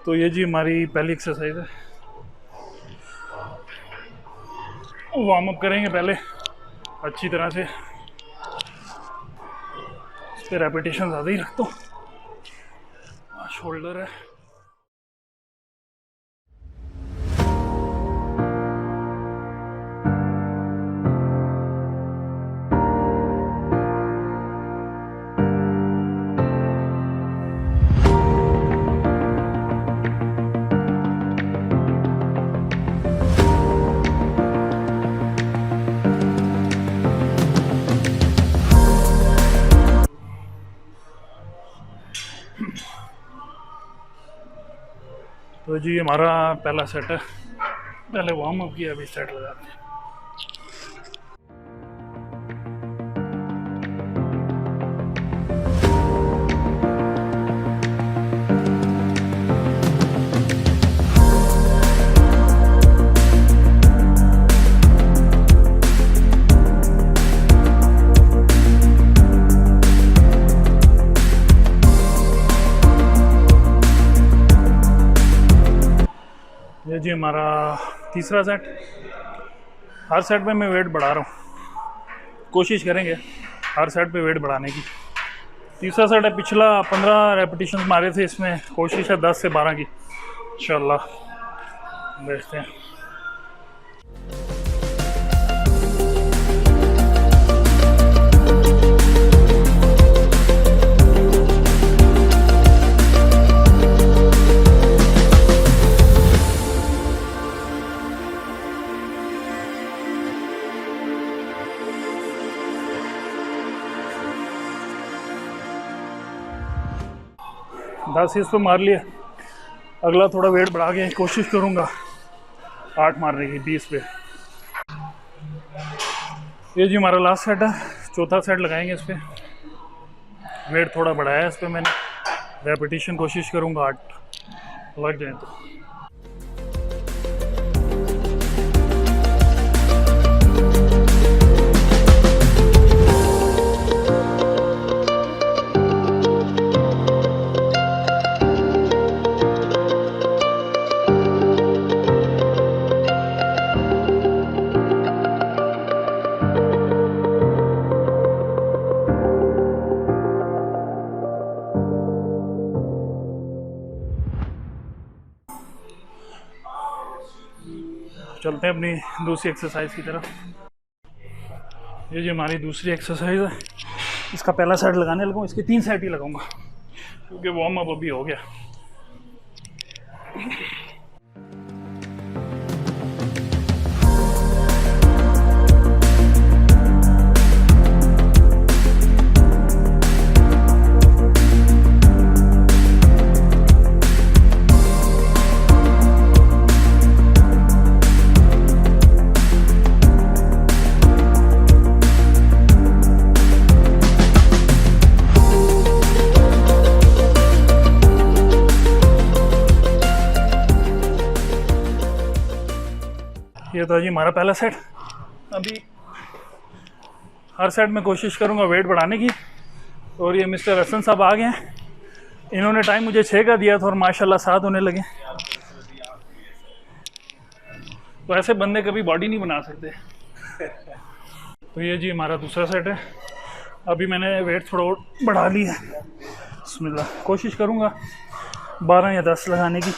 तो ये जी हमारी पहली एक्सरसाइज है। वार्म अप करेंगे पहले अच्छी तरह से, इस पर रेपिटेशन ज़्यादा ही रखता हूँ। शोल्डर है, तो जी हमारा पहला सेट है। पहले वार्म अप किया, अभी सेट लगाते हैं। ये जी हमारा तीसरा सेट। हर सेट में मैं वेट बढ़ा रहा हूँ, कोशिश करेंगे हर सेट पे वेट बढ़ाने की। तीसरा सेट है, पिछला 15 रेपिटेशन मारे थे, इसमें कोशिश है 10 से 12 की इंशाल्लाह। देखते हैं। दस इस पर मार लिया, अगला थोड़ा वेट बढ़ा के कोशिश करूँगा 8 मारने की 20 पे। ये जी हमारा लास्ट सेट है, चौथा सेट लगाएंगे। इस पर वेट थोड़ा बढ़ाया है, इस पर मैंने रेपिटेशन कोशिश करूँगा 8 लग जाए तो। चलते हैं अपनी दूसरी एक्सरसाइज की तरफ। ये जी हमारी दूसरी एक्सरसाइज है। इसका पहला सेट लगाने लगूँ, इसके 3 सेट ही लगाऊंगा क्योंकि वार्म अप अभी हो गया। ये तो जी हमारा पहला सेट। अभी हर सेट में कोशिश करूँगा वेट बढ़ाने की। और ये मिस्टर हसन साहब आ गए हैं, इन्होंने टाइम मुझे 6 का दिया था और माशाल्लाह 7 होने लगे। तो ऐसे बंदे कभी बॉडी नहीं बना सकते। तो ये जी हमारा दूसरा सेट है। अभी मैंने वेट थोड़ा और बढ़ा लिया है, बिस्मिल्लाह। कोशिश करूँगा 12 या 10 लगाने की।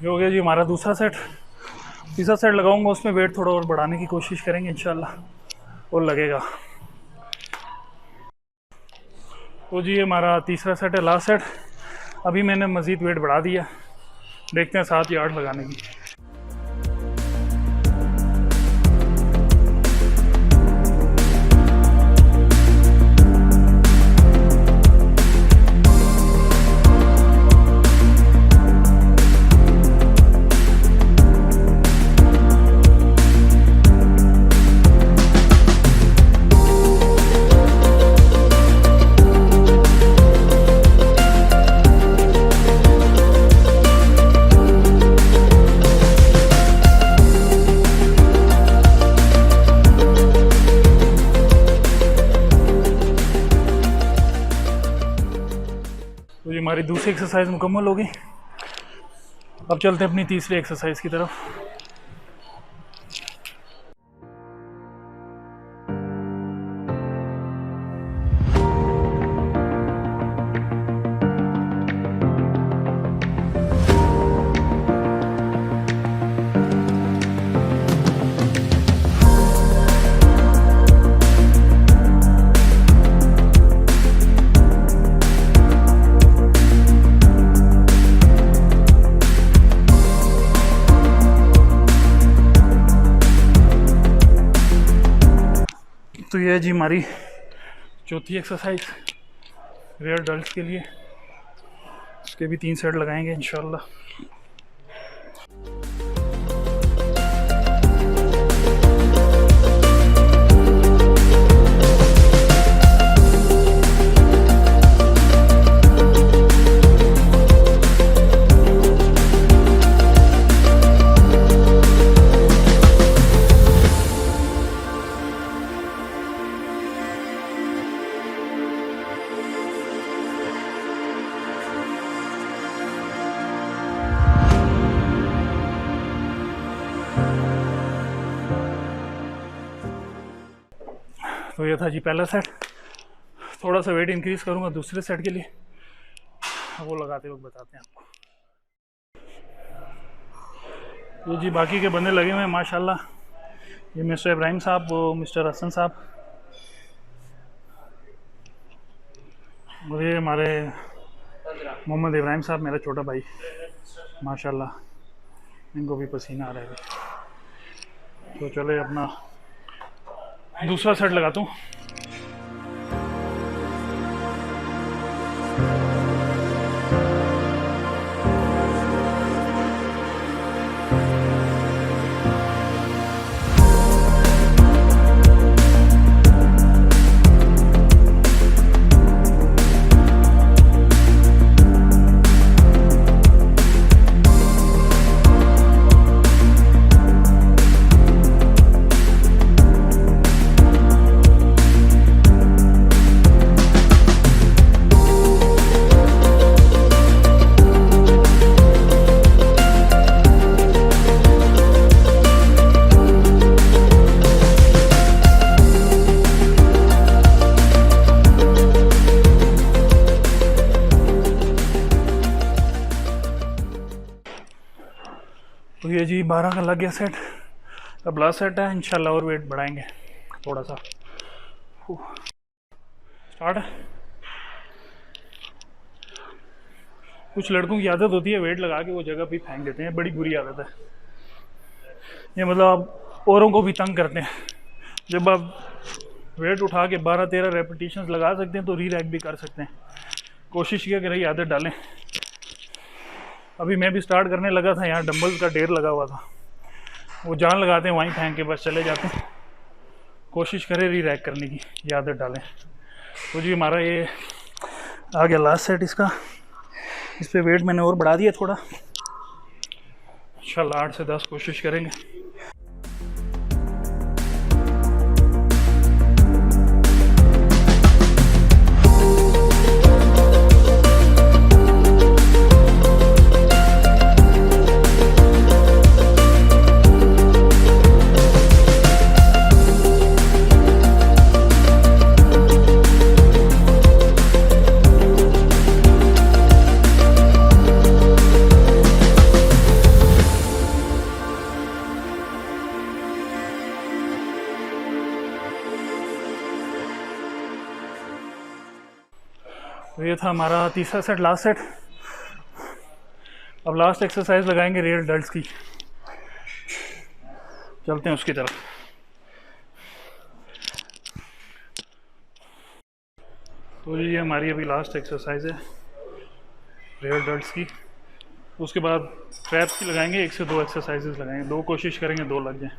ये हो गया जी हमारा दूसरा सेट। तीसरा सेट लगाऊंगा, उसमें वेट थोड़ा और बढ़ाने की कोशिश करेंगे इंशाल्लाह, और लगेगा। तो जी ये हमारा तीसरा सेट है, लास्ट सेट। अभी मैंने मज़ीद वेट बढ़ा दिया, देखते हैं 7 या 8 लगाने की। हमारी दूसरी एक्सरसाइज मुकम्मल होगी। अब चलते हैं अपनी तीसरी एक्सरसाइज की तरफ। तो ये जी हमारी चौथी एक्सरसाइज रेयर डल्स के लिए। उसके भी 3 सेट लगाएंगे इंशाल्लाह। तो ये था जी पहला सेट। थोड़ा सा वेट इंक्रीज़ करूँगा दूसरे सेट के लिए, वो लगाते वक्त बताते हैं आपको। ये जी बाकी के बंदे लगे हुए हैं माशाल्लाह। ये मिस्टर इब्राहिम साहब, वो मिस्टर हसन साहब, और ये हमारे मोहम्मद इब्राहिम साहब, मेरा छोटा भाई माशाल्लाह। इनको भी पसीना आ रहा है। तो चले अपना दूसरा सेट लगाता हूँ। तो ये जी 12 का लग गया सेट। अब लास्ट सेट है, इंशाल्लाह और वेट बढ़ाएंगे थोड़ा सा। स्टार्ट है। कुछ लड़कों की आदत होती है वेट लगा के वो जगह पे फेंक देते हैं, बड़ी बुरी आदत है ये। मतलब आप औरों को भी तंग करते हैं। जब आप वेट उठा के 12-13 रेपिटेशंस लगा सकते हैं तो री रैक भी कर सकते हैं। कोशिश किया करें, आदत डालें। अभी मैं भी स्टार्ट करने लगा था, यहाँ डंबल्स का ढेर लगा हुआ था, वो जान लगाते हैं वहीं फेंक के बस चले जाते हैं। कोशिश करें री रैक करने की, ये आदत डालें। तो जी हमारा ये आ गया लास्ट सेट इसका। इस पर वेट मैंने और बढ़ा दिया थोड़ा, इंशाल्लाह 8 से 10 कोशिश करेंगे। तो ये था हमारा तीसरा सेट, लास्ट सेट। अब लास्ट एक्सरसाइज लगाएंगे रियर डल्ट्स की। चलते हैं उसकी तरफ। तो ये हमारी अभी लास्ट एक्सरसाइज है रियर डल्ट्स की। उसके बाद ट्रैप्स की लगाएंगे, 1 से 2 एक्सरसाइजेस लगाएंगे। 2 कोशिश करेंगे 2 लग जाएं।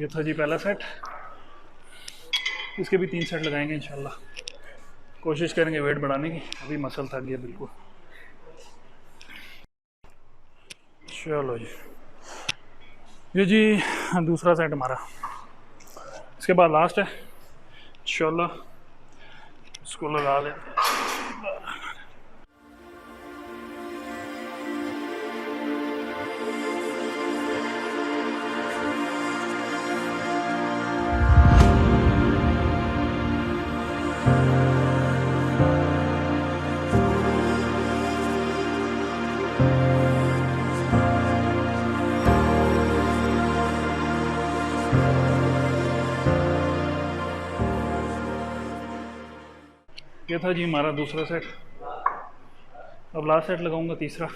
ये था जी पहला सेट। इसके भी 3 सेट लगाएंगे इंशाल्लाह। कोशिश करेंगे वेट बढ़ाने की, अभी मसल थक गया बिल्कुल। चलो जी, ये जी दूसरा सेट हमारा, इसके बाद लास्ट है इंशाल्लाह। इसको लगा लेते हैं। ये था जी हमारा दूसरा सेट। अब लास्ट सेट लगाऊंगा, तीसरा।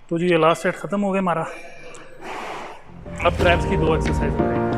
तो जी ये लास्ट सेट ख़त्म हो गया हमारा। अब ट्रैप्स की 2 एक्सरसाइज करेंगे।